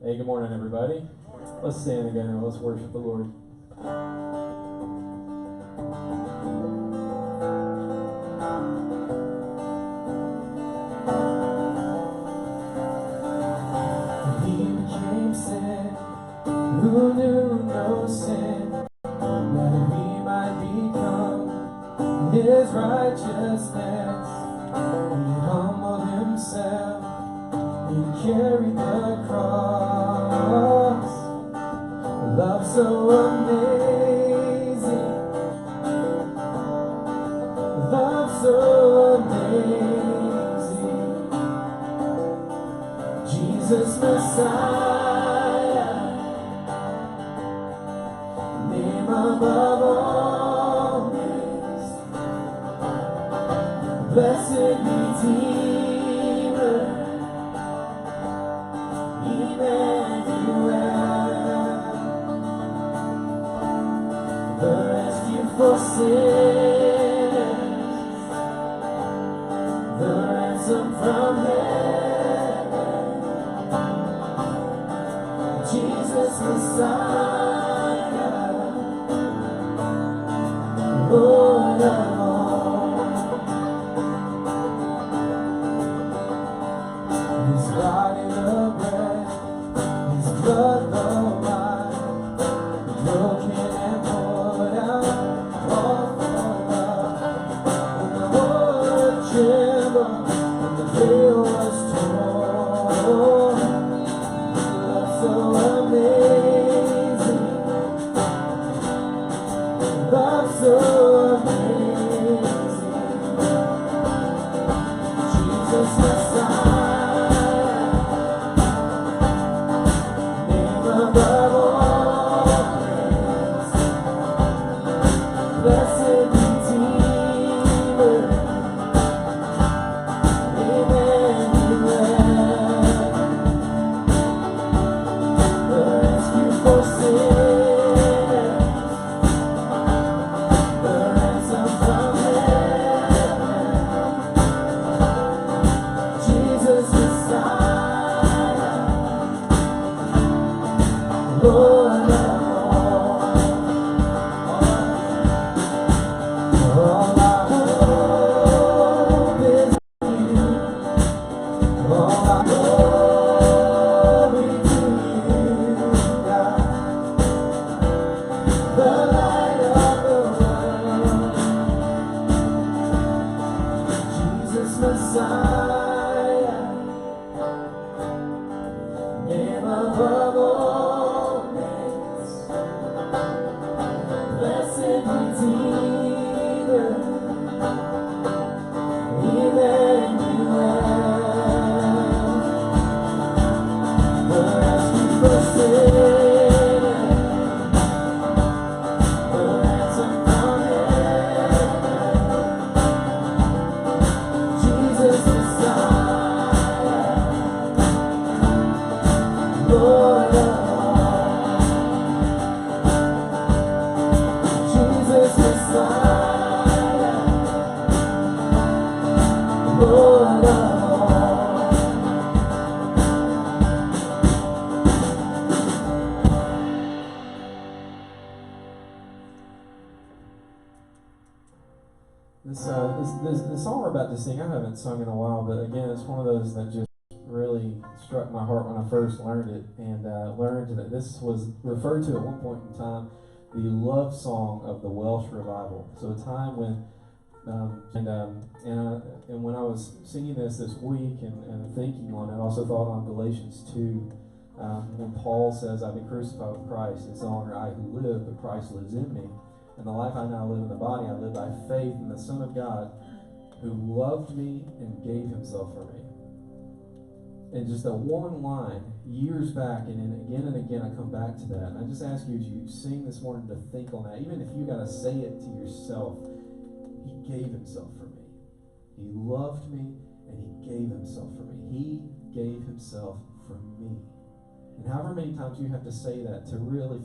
Hey, good morning, everybody. Let's stand together and let's worship the Lord. He became sin, who knew no sin, that we might become His righteousness. He humbled Himself, He carried the cross. Love so amazing, love so amazing. Jesus Messiah, name above all names. Blessed Redeemer, Emmanuel. The rescue for sinners, the ransom from heaven, Jesus Messiah, Lord of all. His body the bread, His blood the wine, broken and poured out, all for love. When the world trembled, and the veil was torn, love so amazing, love so amazing. Jesus Messiah, name above all names. Blessed Redeemer, Emmanuel. The rescue for sinners, the ransom from heaven, Jesus Messiah, Lord of all. All I hope is in you. All I glory to you, God, the light of the world. Jesus Messiah, name above all names. Blessed Redeemer, Emmanuel. The rescue for sinners, the ransom from heaven, Jesus Messiah, Lord of all. Jesus Messiah, Lord of all. This song we're about to sing, I haven't sung in a while, but again, it's one of those that just really struck my heart when I first learned it, and learned that this was referred to at one point in time the love song of the Welsh revival. So a time when and when I was singing this week and thinking on it, I also thought on Galatians 2, when Paul says, "I've been crucified with Christ. It's no longer I who live, but Christ lives in me. And the life I now live in the body, I live by faith in the Son of God, who loved me and gave Himself for me." And just that one line, years back, and again I come back to that. And I just ask you, as you sing this morning, to think on that. Even if you got to say it to yourself, He gave Himself for me. He loved me, and He gave Himself for me. He gave Himself for me. And however many times you have to say that to really,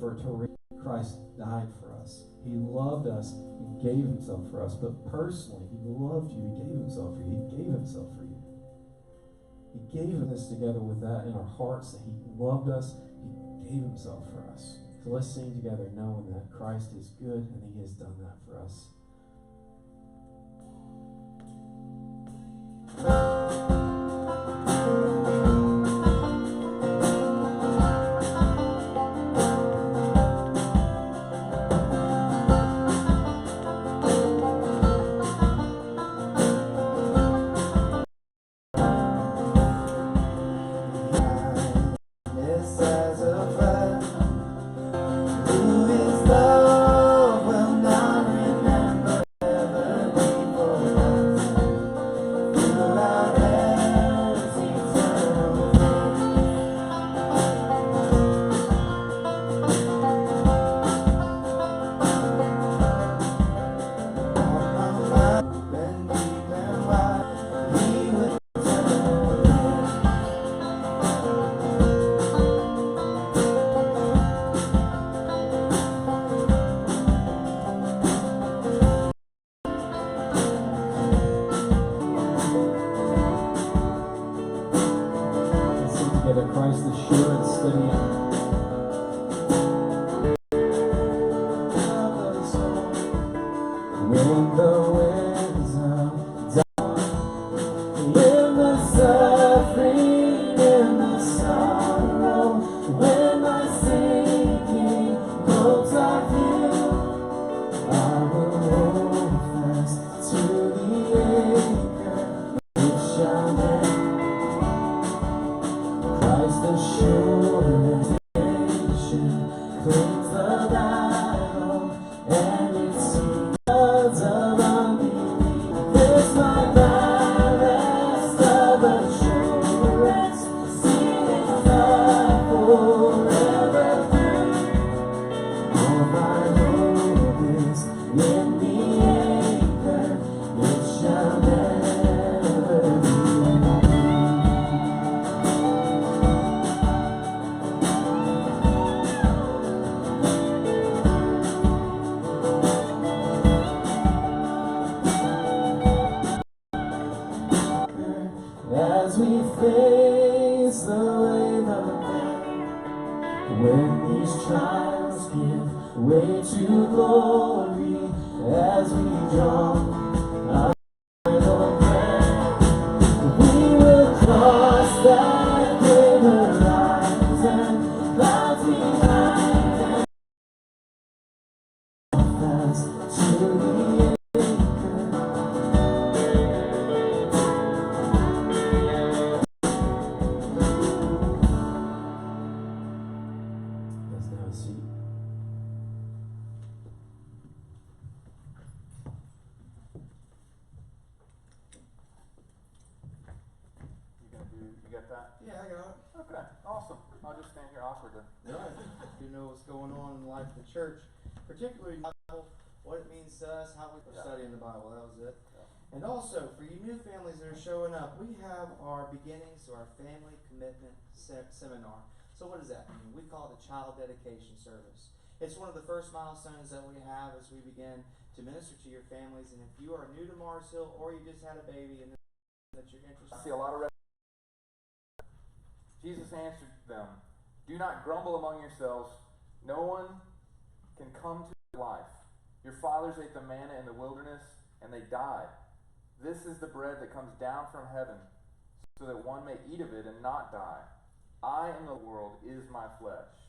Christ died for us. He loved us and gave Himself for us. But personally, He loved you. He gave Himself for you. He gave Himself for you. He gave us together with that in our hearts, that He loved us. He gave Himself for us. So let's sing together knowing that Christ is good and He has done that for us. Christ is sure and steady. When the winds of dawn, in the suffering, in the sorrow, when my sinking hopes are few, I will hold fast to the anchor which shall never. Christ the sure nation claims the battle, and it seems of unbelief. There's my ballast of assurance, seeing God forever through. All my hope is in the anchor, which shall never be. As we face the wave of pain, when these trials give way to glory, as we draw our final breath, we will cross that great horizon, clouds behind and fast to the end. Yeah, I got it. Okay, awesome. I'll just stand here awkwardly. Right. You know what's going on in the life of the church, particularly the Bible, what it means to us, how we study in the Bible. That was it. Yeah. And also, for you new families that are showing up, we have our beginnings to our family commitment seminar. So what does that mean? We call it a child dedication service. It's one of the first milestones that we have as we begin to minister to your families. And if you are new to Mars Hill or you just had a baby and that you're interested, I see a lot of Jesus answered them, "Do not grumble among yourselves. No one can come to life. Your fathers ate the manna in the wilderness, and they died. This is the bread that comes down from heaven, so that one may eat of it and not die. I am the world, is my flesh."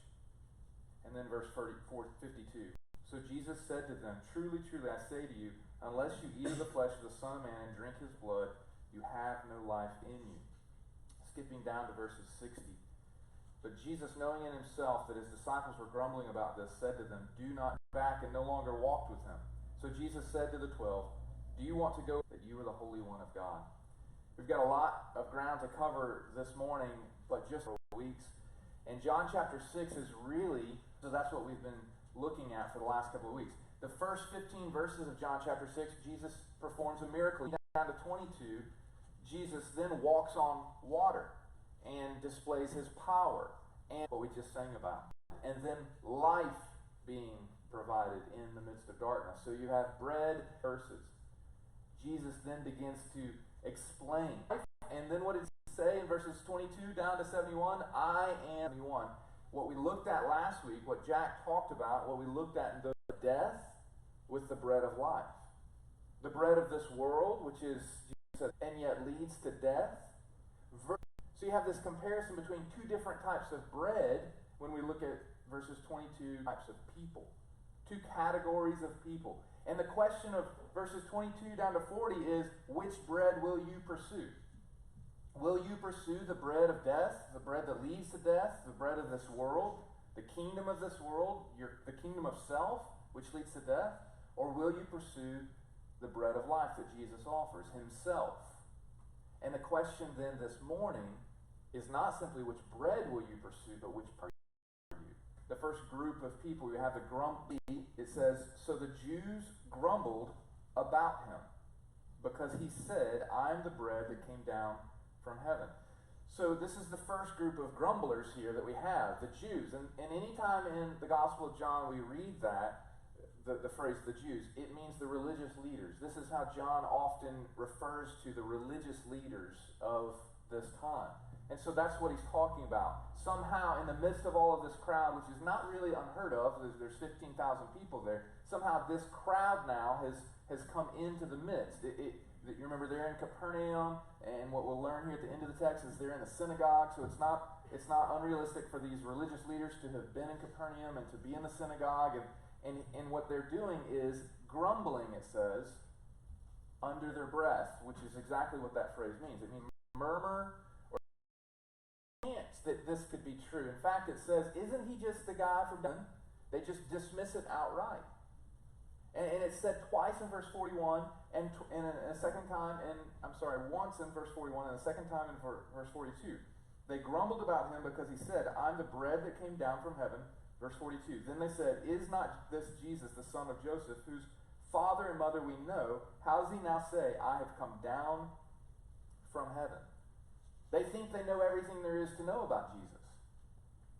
And then verse 52. So Jesus said to them, "Truly, truly, I say to you, unless you eat of the flesh of the Son of Man and drink his blood, you have no life in you." Skipping down to verses 60. But Jesus, knowing in himself that his disciples were grumbling about this, said to them, "Do not go back," and no longer walked with him. So Jesus said to the 12, "Do you want to go that you are the Holy One of God?" We've got a lot of ground to cover this morning, but just for weeks. And John chapter 6 is really, so that's what we've been looking at for the last couple of weeks. The first 15 verses of John chapter 6, Jesus performs a miracle. Down to 22, Jesus then walks on water and displays his power and what we just sang about. And then life being provided in the midst of darkness. So you have bread verses. Jesus then begins to explain. And then what it say in verses 22 down to 71, I am 71. What we looked at last week, what Jack talked about, what we looked at in the death with the bread of life. The bread of this world, which is, and yet leads to death. So you have this comparison between two different types of bread when we look at verses 22 types of people. Two categories of people. And the question of verses 22 down to 40 is, which bread will you pursue? Will you pursue the bread of death, the bread that leads to death, the bread of this world, the kingdom of this world, the kingdom of self, which leads to death? Or will you pursue the bread of life that Jesus offers, himself? And the question then this morning is not simply which bread will you pursue, but which person are you? The first group of people, you have the grumpy, it says, so the Jews grumbled about him because he said, I am the bread that came down from heaven. So this is the first group of grumblers here that we have, the Jews. And any time in the Gospel of John we read that, the phrase the Jews, it means the religious leaders. This is how John often refers to the religious leaders of this time. And so that's what he's talking about. Somehow in the midst of all of this crowd, which is not really unheard of, there's 15,000 people there, somehow this crowd now has come into the midst. You remember they're in Capernaum, and what we'll learn here at the end of the text is they're in a synagogue, so it's not unrealistic for these religious leaders to have been in Capernaum and to be in the synagogue, and what they're doing is grumbling, it says, under their breath, which is exactly what that phrase means. It means murmur or chance that this could be true. In fact, it says, isn't he just the guy from heaven? They just dismiss it outright. And it's said twice in verse 41, and a second time, once in verse 41, and a second time in verse 42. They grumbled about him because he said, I'm the bread that came down from heaven. Verse 42. Then they said, is not this Jesus, the son of Joseph, whose father and mother we know? How does he now say, I have come down from heaven? They think they know everything there is to know about Jesus.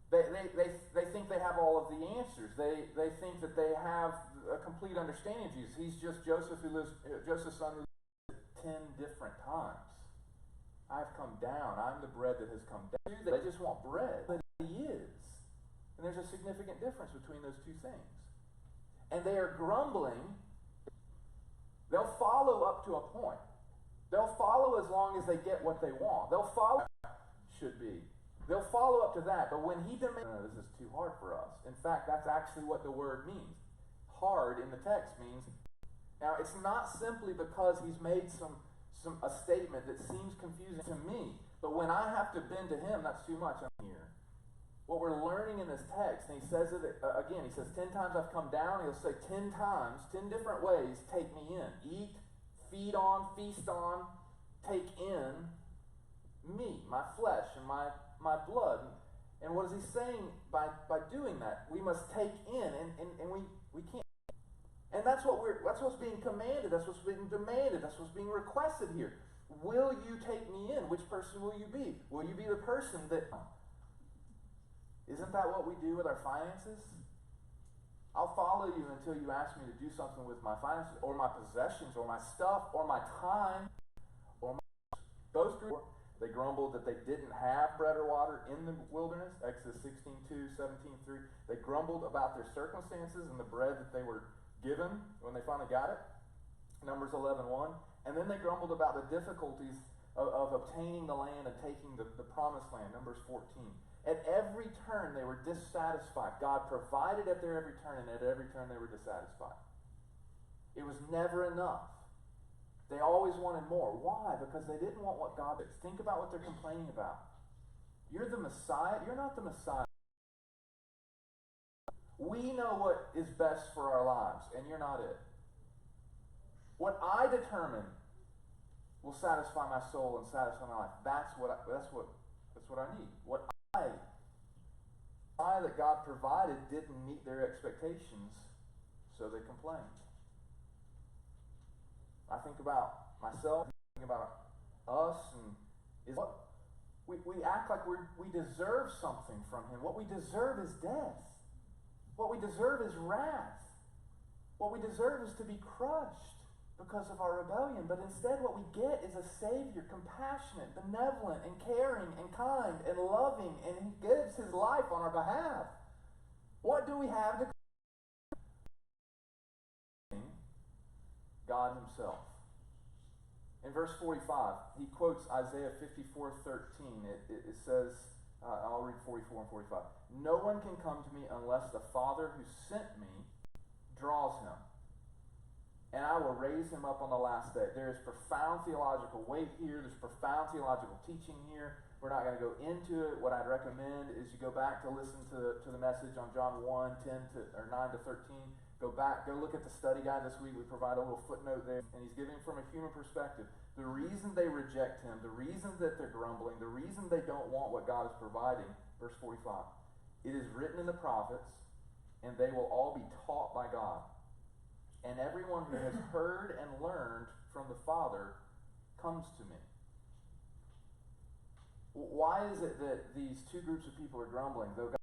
They think they have all of the answers. They think that they have a complete understanding of Jesus. He's just Joseph's son who lives 10 different times. I've come down. I'm the bread that has come down. They just want bread. But he is. And there's a significant difference between those two things. And they are grumbling. They'll follow up to a point. They'll follow as long as they get what they want. They'll follow should be. They'll follow up to that. But when he demands, no, this is too hard for us. In fact, that's actually what the word means. Hard in the text means. Now, it's not simply because he's made a statement that seems confusing to me. But when I have to bend to him, that's too much. I'm here. What we're learning in this text, and he says it again, he says 10 times I've come down, he'll say 10 times, 10 different ways, take me in. Eat, feed on, feast on, take in me, my flesh, and my blood. And what is he saying by doing that? We must take in, and we can't. And that's what's being commanded, that's what's being demanded, that's what's being requested here. Will you take me in? Which person will you be? Will you be the person that... Isn't that what we do with our finances? I'll follow you until you ask me to do something with my finances, or my possessions, or my stuff, or my time, or my... Those groups, they grumbled that they didn't have bread or water in the wilderness, Exodus 16:2, 17:3. They grumbled about their circumstances and the bread that they were given when they finally got it, Numbers 11:1. And then they grumbled about the difficulties of obtaining the land and taking the promised land, Numbers 14. At every turn, they were dissatisfied. God provided at their every turn, and at every turn they were dissatisfied. It was never enough. They always wanted more. Why? Because they didn't want what God is. Think about what they're complaining about. You're the Messiah. You're not the Messiah. We know what is best for our lives, and you're not it. What I determine will satisfy my soul and satisfy my life. That's what I need. What that God provided didn't meet their expectations, so they complained. I think about myself, I think about us, and we act like we deserve something from him. What we deserve is death. What we deserve is wrath. What we deserve is to be crushed because of our rebellion, but instead what we get is a Savior, compassionate, benevolent, and caring, and kind, and loving, and He gives His life on our behalf. What do we have to God Himself? In verse 45, he quotes Isaiah 54:13. It says, I'll read 44 and 45. No one can come to me unless the Father who sent me draws him, and I will raise him up on the last day. There is profound theological weight here. There's profound theological teaching here. We're not going to go into it. What I'd recommend is you go back to listen to the message on John 1, 9 to 13. Go back, go look at the study guide this week. We provide a little footnote there, and he's giving from a human perspective. The reason they reject him, the reason that they're grumbling, the reason they don't want what God is providing, verse 45, it is written in the prophets, and they will all be taught by God. And everyone who has heard and learned from the Father comes to me. Why is it that these two groups of people are grumbling? Though God